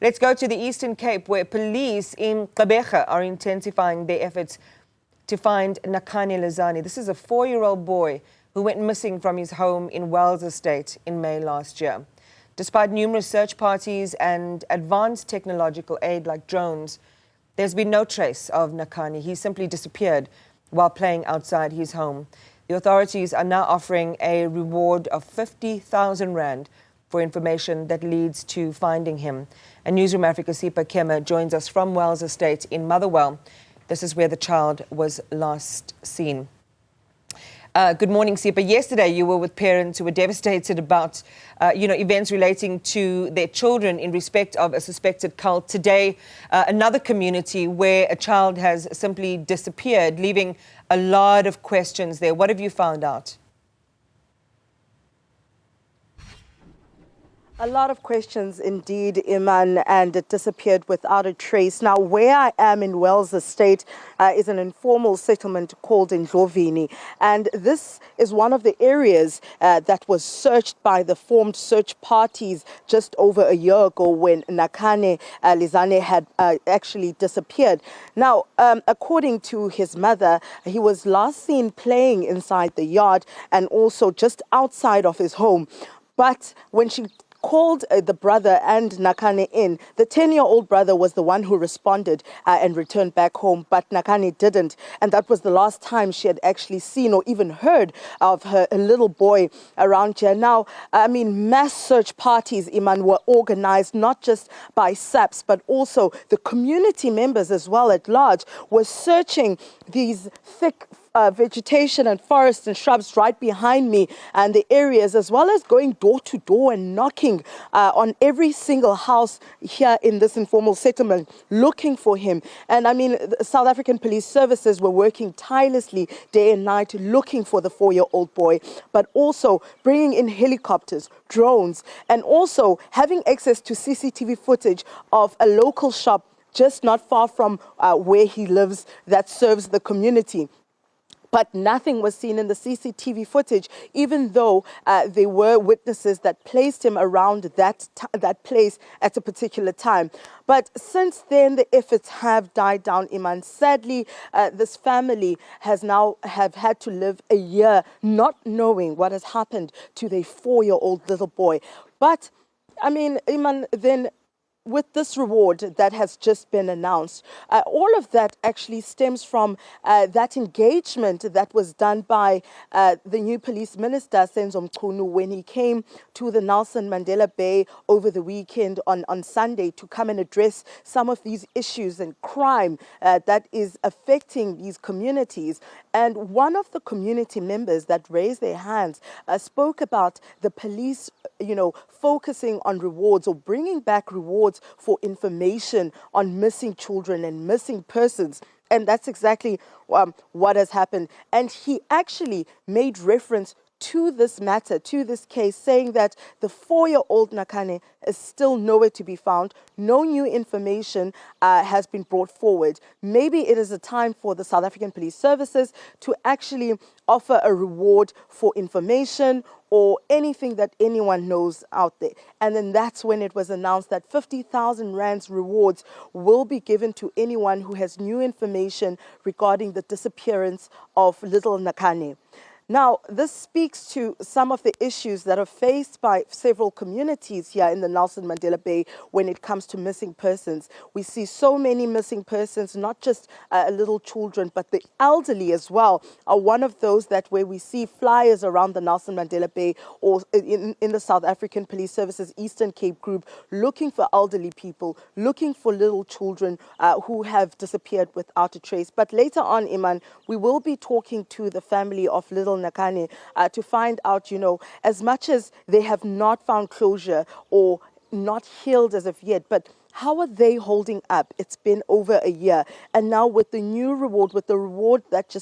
Let's go to the Eastern Cape, where police in Gqeberha are intensifying their efforts to find Nakane Lizane. This is a 4-year-old boy who went missing from his home in Wells Estate in May last year. Despite numerous search parties and advanced technological aid like drones, there's been no trace of Nakane. He simply disappeared while playing outside his home. The authorities are now offering a reward of 50,000 rand for information that leads to finding him. And Newzroom Afrika Sipha Kema joins us from Wells Estate in Motherwell. This is where the child was last seen. Good morning, Sipha. Yesterday, you were with parents who were devastated about, events relating to their children in respect of a suspected cult. Today, another community where a child has simply disappeared, leaving a lot of questions there. What have you found out? A lot of questions indeed, Iman, and it disappeared without a trace. Now, where I am in Wells Estate is an informal settlement called Ndlovini, and this is one of the areas that was searched by the formed search parties just over a year ago when Nakane Lizane had actually disappeared. Now, according to his mother, he was last seen playing inside the yard and also just outside of his home. But when she called the brother and Nakane in, the 10-year-old brother was the one who responded and returned back home, but Nakane didn't. And that was the last time she had actually seen or even heard of her little boy around here. Now, I mean, mass search parties, Iman, were organized not just by SAPS, but also the community members as well at large were searching these thick vegetation and forests and shrubs right behind me and the areas, as well as going door to door and knocking on every single house here in this informal settlement, looking for him. And I mean, the South African Police Services were working tirelessly day and night looking for the 4-year-old boy, but also bringing in helicopters, drones, and also having access to CCTV footage of a local shop just not far from where he lives that serves the community. But nothing was seen in the CCTV footage, even though there were witnesses that placed him around that place at a particular time. But since then, the efforts have died down, Iman. Sadly, this family has now had to live a year not knowing what has happened to their 4-year-old little boy. But, I mean, Iman, then with this reward that has just been announced, all of that actually stems from that engagement that was done by the new police minister, Senzo Mchunu, when he came to the Nelson Mandela Bay over the weekend on Sunday to come and address some of these issues and crime that is affecting these communities. And one of the community members that raised their hands spoke about the police, focusing on rewards or bringing back rewards for information on missing children and missing persons. And that's exactly what has happened. And he actually made reference to this matter, to this case, saying that the 4-year-old Nakane is still nowhere to be found. No new information has been brought forward. Maybe it is a time for the South African Police Services to actually offer a reward for information or anything that anyone knows out there. And then that's when it was announced that 50,000 rands rewards will be given to anyone who has new information regarding the disappearance of little Nakane. Now, this speaks to some of the issues that are faced by several communities here in the Nelson Mandela Bay when it comes to missing persons. We see so many missing persons, not just little children, but the elderly as well are one of those that where we see flyers around the Nelson Mandela Bay or in the South African Police Services Eastern Cape group looking for elderly people, looking for little children who have disappeared without a trace. But later on, Iman, we will be talking to the family of little Nakane to find out, as much as they have not found closure or not healed as of yet, but how are they holding up? It's been over a year. And now with the new reward, with the reward that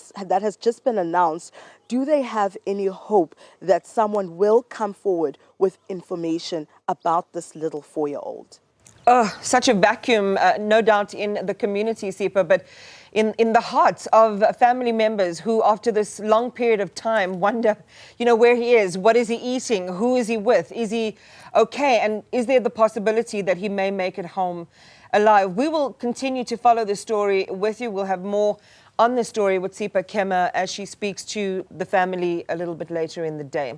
has just been announced, do they have any hope that someone will come forward with information about this little 4-year-old? Oh, such a vacuum, no doubt, in the community, Sipha. But, in the hearts of family members who, after this long period of time, wonder, where he is, what is he eating, who is he with, is he okay, and is there the possibility that he may make it home alive? We will continue to follow the story with you. We'll have more on the story with Sipha Kema as she speaks to the family a little bit later in the day.